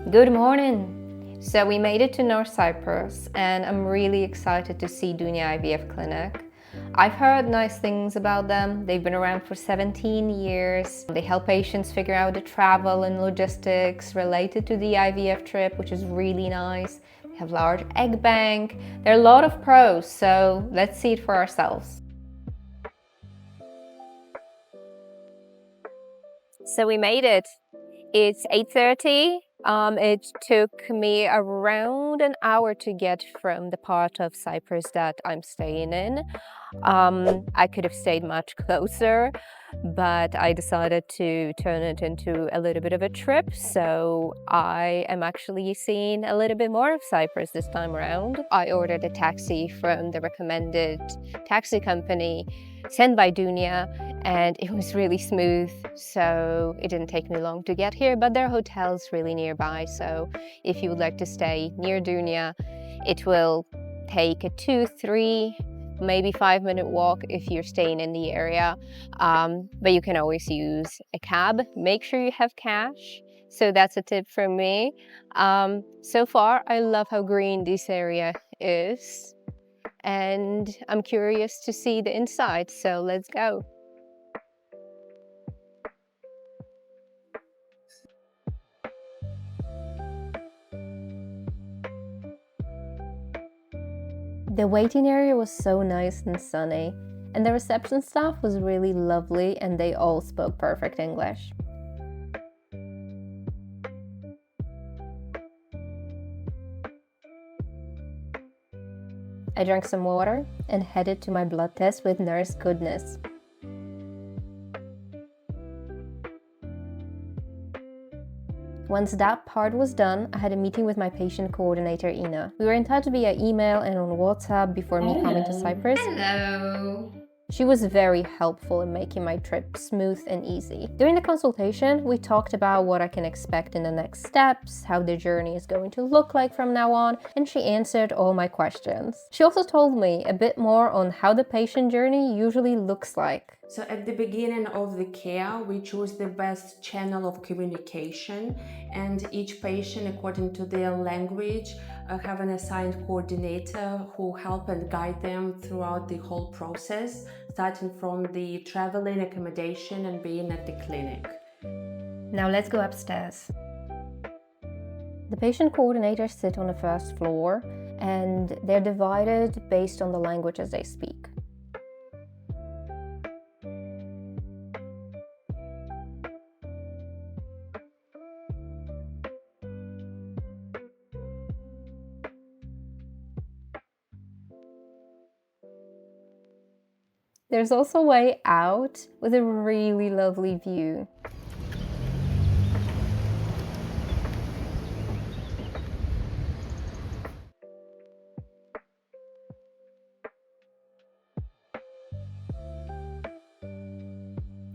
Good morning! So we made it to North Cyprus and I'm really excited to see Dunya IVF Clinic. I've heard nice things about them. They've been around for 17 years. They help patients figure out the travel and logistics related to the IVF trip, which is really nice. They have large egg bank. There are a lot of pros, so let's see it for ourselves. So we made it. It's 8:30. It took me around an hour to get from the part of Cyprus that I'm staying in. I could have stayed much closer, but I decided to turn it into a little bit of a trip. So I am actually seeing a little bit more of Cyprus this time around. I ordered a taxi from the recommended taxi company sent by Dunya, and it was really smooth, so it didn't take me long to get here, but there are hotels really nearby, so if you would like to stay near Dunya, it will take a 2, 3, maybe 5-minute walk if you're staying in the area, but you can always use a cab. Make sure you have cash, so that's a tip from me. So far, I love how green this area is, and I'm curious to see the inside, so let's go. The waiting area was so nice and sunny, and the reception staff was really lovely and they all spoke perfect English. I drank some water and headed to my blood test with Nurse Goodness. Once that part was done, I had a meeting with my patient coordinator, Ina. We were in touch via email and on WhatsApp before me coming to Cyprus. Hello! She was very helpful in making my trip smooth and easy. During the consultation, we talked about what I can expect in the next steps, how the journey is going to look like from now on, and she answered all my questions. She also told me a bit more on how the patient journey usually looks like. So at the beginning of the care, we choose the best channel of communication, and each patient, according to their language, have an assigned coordinator who help and guide them throughout the whole process, starting from the traveling, accommodation, and being at the clinic. Now let's go upstairs. The patient coordinators sit on the first floor, and they're divided based on the languages they speak. There's also a way out with a really lovely view.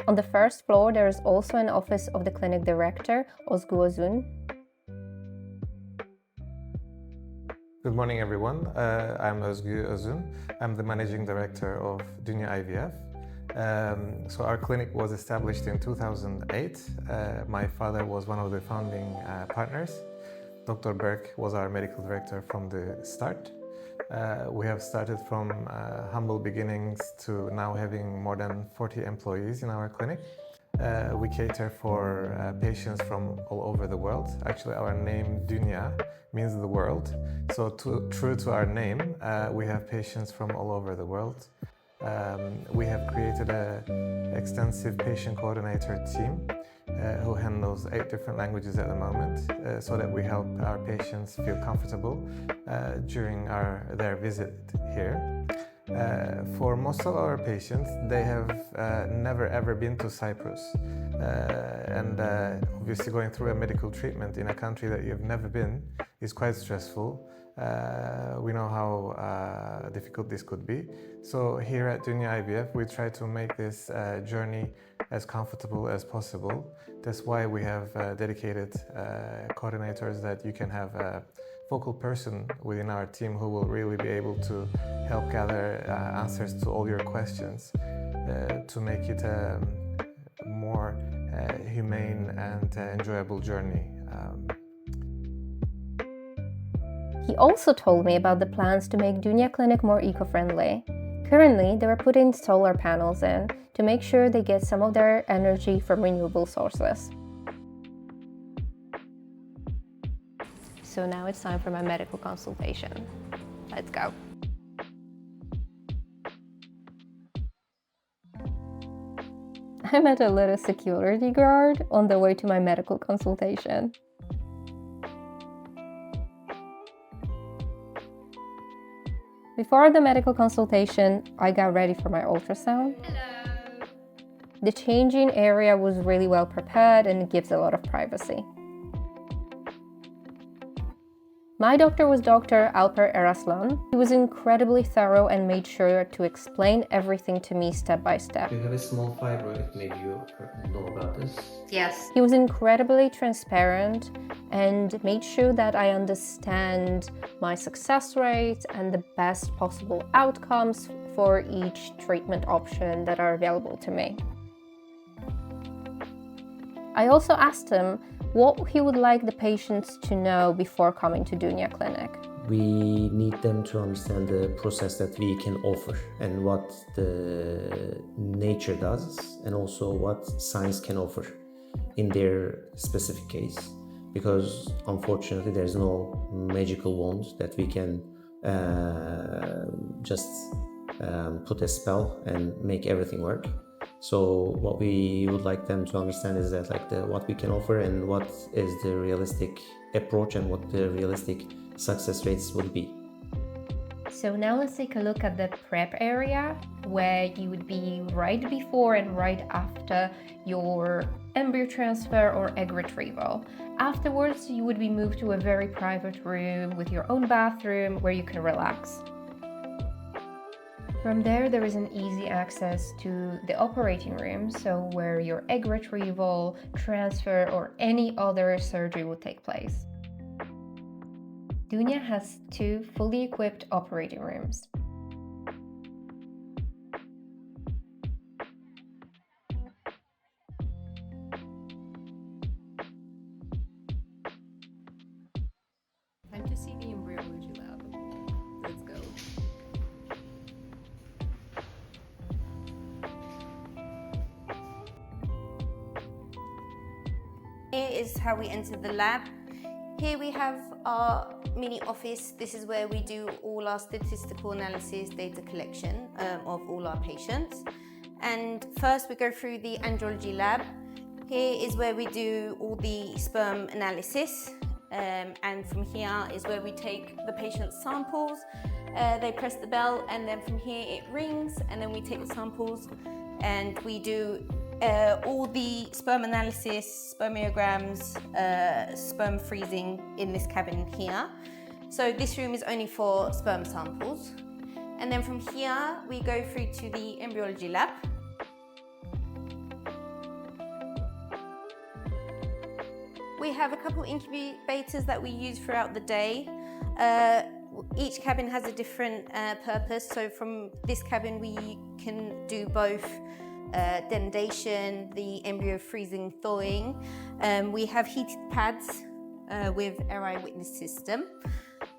On the first floor, there is also an office of the clinic director, Özgü Özün. Good morning, everyone. I'm Özgü Özün. I'm the managing director of Dunya IVF. So our clinic was established in 2008. My father was one of the founding partners. Dr. Berk was our medical director from the start. We have started from humble beginnings to now having more than 40 employees in our clinic. We cater for patients from all over the world. Actually, our name Dunya means the world. So true to our name, we have patients from all over the world. We have created an extensive patient coordinator team who handles 8 different languages at the moment, so that we help our patients feel comfortable during their visit here. For most of our patients, they have never ever been to Cyprus, and obviously going through a medical treatment in a country that you've never been is quite stressful. We know how difficult this could be. So here at Dunya IVF, we try to make this journey as comfortable as possible. That's why we have dedicated coordinators that you can have a focal person within our team who will really be able to help gather answers to all your questions to make it a more humane and enjoyable journey. He also told me about the plans to make Dunya Clinic more eco-friendly. Currently, they are putting solar panels in to make sure they get some of their energy from renewable sources. So now it's time for my medical consultation. Let's go. I met a little security guard on the way to my medical consultation. Before the medical consultation, I got ready for my ultrasound. Hello. The changing area was really well prepared and it gives a lot of privacy. My doctor was Dr. Alper Eraslan. He was incredibly thorough and made sure to explain everything to me step by step. You have a small fibroid, maybe you know about this. Yes. He was incredibly transparent and made sure that I understand my success rates and the best possible outcomes for each treatment option that are available to me. I also asked him what he would like the patients to know before coming to Dunya Clinic. We need them to understand the process that we can offer and what the nature does and also what science can offer in their specific case. Because unfortunately there's no magical wand that we can just put a spell and make everything work. So what we would like them to understand is that what we can offer and what is the realistic approach and what the realistic success rates would be. So now let's take a look at the prep area where you would be right before and right after your embryo transfer or egg retrieval. Afterwards, you would be moved to a very private room with your own bathroom where you can relax. From there is an easy access to the operating room, so where your egg retrieval, transfer, or any other surgery would take place. Dunya has 2 fully equipped operating rooms. Time to see the embryology lab. Let's go. Here is how we enter the lab. Here we have our mini office. This is where we do all our statistical analysis, data collection of all our patients. And first we go through the andrology lab. Here is where we do all the sperm analysis. And from here is where we take the patient's samples. They press the bell and then from here it rings and then we take the samples and we do all the sperm analysis, spermiograms, sperm freezing in this cabin here. So this room is only for sperm samples. And then from here we go through to the embryology lab. We have a couple incubators that we use throughout the day. Each cabin has a different purpose. So from this cabin we can do both denudation, the embryo freezing, thawing. We have heated pads with RI witness system.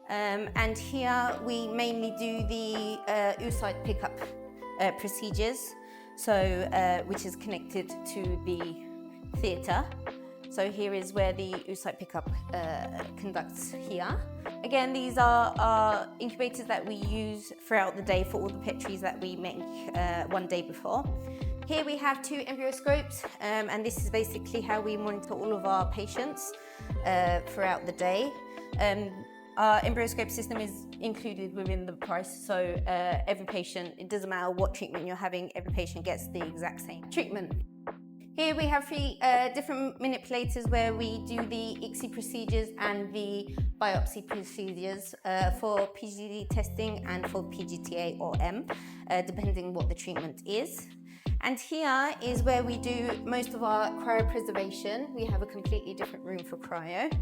And here we mainly do the oocyte pickup procedures, so which is connected to the theatre. So here is where the oocyte pickup conducts here. Again, these are our incubators that we use throughout the day for all the petries that we make one day before. Here we have 2 embryoscopes, and this is basically how we monitor all of our patients throughout the day. Our embryoscope system is included within the price, so every patient, it doesn't matter what treatment you're having, every patient gets the exact same treatment. Here we have 3 different manipulators where we do the ICSI procedures and the biopsy procedures for PGD testing and for PGTA or M, depending what the treatment is. And here is where we do most of our cryopreservation. We have a completely different room for cryo.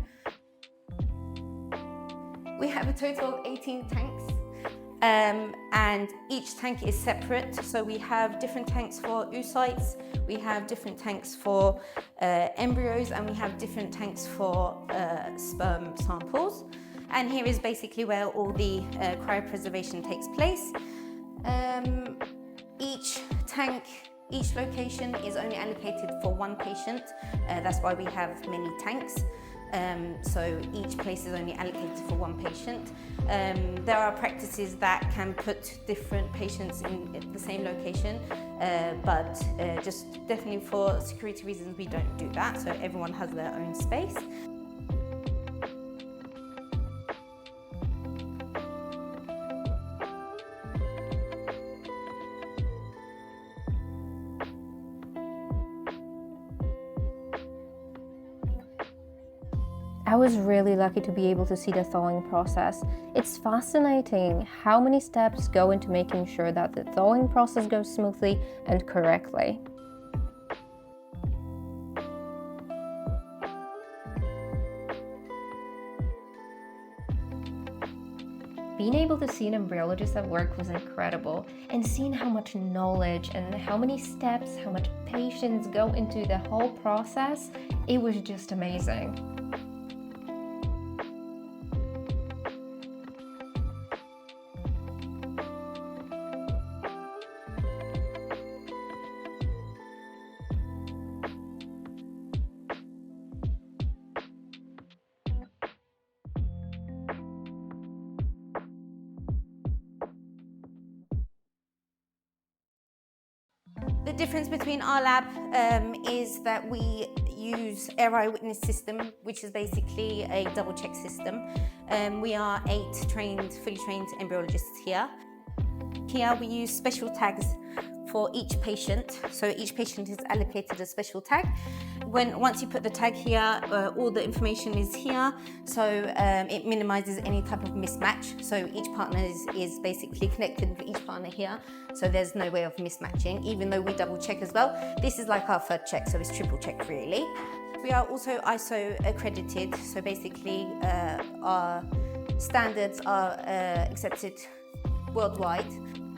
We have a total of 18 tanks. And each tank is separate, so we have different tanks for oocytes, we have different tanks for embryos, and we have different tanks for sperm samples. And here is basically where all the cryopreservation takes place. Each location is only allocated for one patient. That's why we have many tanks. So each place is only allocated for one patient. There are practices that can put different patients in the same location, but just definitely for security reasons we don't do that, so everyone has their own space. I was really lucky to be able to see the thawing process. It's fascinating how many steps go into making sure that the thawing process goes smoothly and correctly. Being able to see an embryologist at work was incredible, and seeing how much knowledge and how many steps, how much patience go into the whole process, it was just amazing. The difference between our lab is that we use air eyewitness system, which is basically a double check system. We are 8 fully trained embryologists here. Here we use special tags for each patient, so each patient is allocated a special tag. Once you put the tag here, all the information is here, so it minimizes any type of mismatch. So each partner is basically connected with each partner here, so there's no way of mismatching, even though we double check as well. This is like our third check, so it's triple check really. We are also ISO accredited, so basically our standards are accepted worldwide,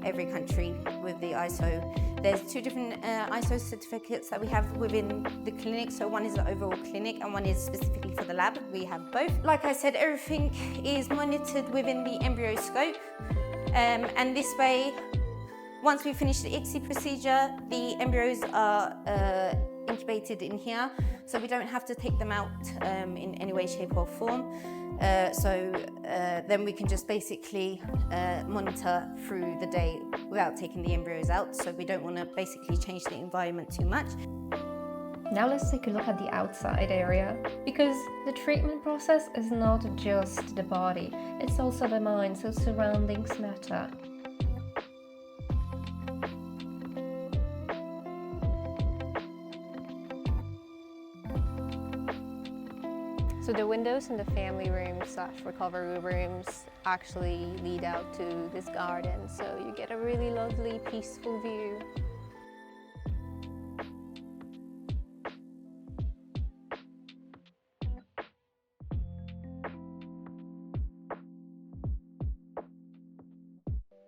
every country with the ISO. There's 2 different ISO certificates that we have within the clinic. So one is the overall clinic and one is specifically for the lab. We have both. Like I said, everything is monitored within the embryo scope. And this way, once we finish the ICSI procedure, the embryos are incubated in here. So we don't have to take them out in any way, shape or form. Then we can just basically monitor through the day without taking the embryos out. So we don't want to basically change the environment too much. Now let's take a look at the outside area, because the treatment process is not just the body, it's also the mind, so surroundings matter. So the windows in the family rooms / recovery rooms actually lead out to this garden, so you get a really lovely, peaceful view.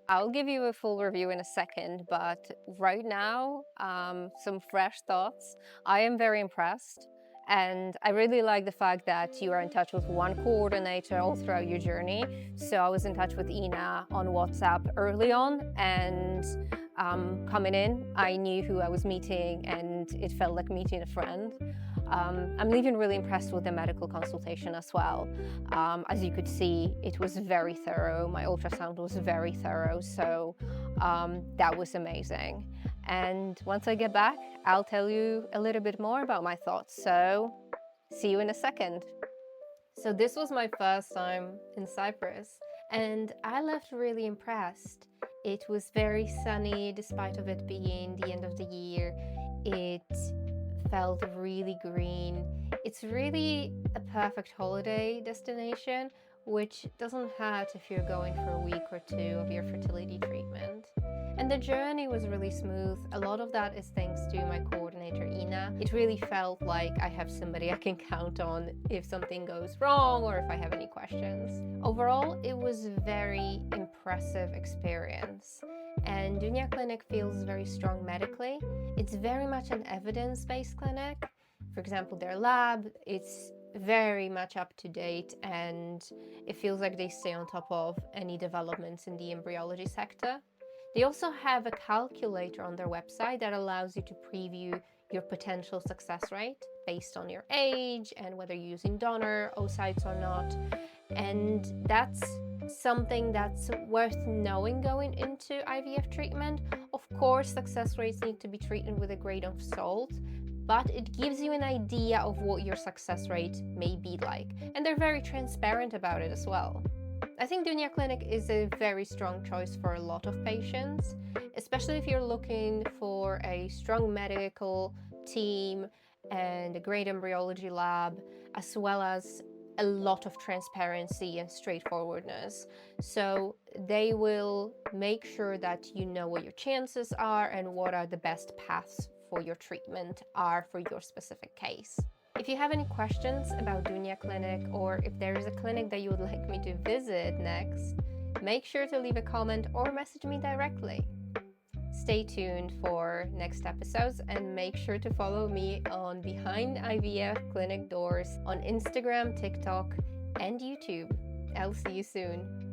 I'll give you a full review in a second, but right now, some fresh thoughts. I am very impressed. And I really like the fact that you are in touch with one coordinator all throughout your journey. So I was in touch with Ina on WhatsApp early on, and coming in, I knew who I was meeting and it felt like meeting a friend. I'm leaving really impressed with the medical consultation as well. As you could see, it was very thorough. My ultrasound was very thorough, so that was amazing. And once I get back, I'll tell you a little bit more about my thoughts. So see you in a second. So this was my first time in Cyprus, and I left really impressed. It was very sunny despite of it being the end of the year. It felt really green. It's really a perfect holiday destination, which doesn't hurt if you're going for a week or 2 of your fertility treatment. And the journey was really smooth. A lot of that is thanks to my coordinator, Ina. It really felt like I have somebody I can count on if something goes wrong or if I have any questions. Overall, it was a very impressive experience. And Dunya Clinic feels very strong medically. It's very much an evidence-based clinic. For example, their lab, it's very much up to date, and it feels like they stay on top of any developments in the embryology sector. They also have a calculator on their website that allows you to preview your potential success rate based on your age and whether you're using donor oocytes or not. And that's something that's worth knowing going into IVF treatment. Of course, success rates need to be treated with a grain of salt, but it gives you an idea of what your success rate may be like. And they're very transparent about it as well. I think Dunya Clinic is a very strong choice for a lot of patients, especially if you're looking for a strong medical team and a great embryology lab, as well as a lot of transparency and straightforwardness. So they will make sure that you know what your chances are and what are the best paths for your treatment are for your specific case. If you have any questions about Dunya Clinic, or if there is a clinic that you would like me to visit next, make sure to leave a comment or message me directly. Stay tuned for next episodes and make sure to follow me on Behind IVF Clinic Doors on Instagram, TikTok, and YouTube. I'll see you soon.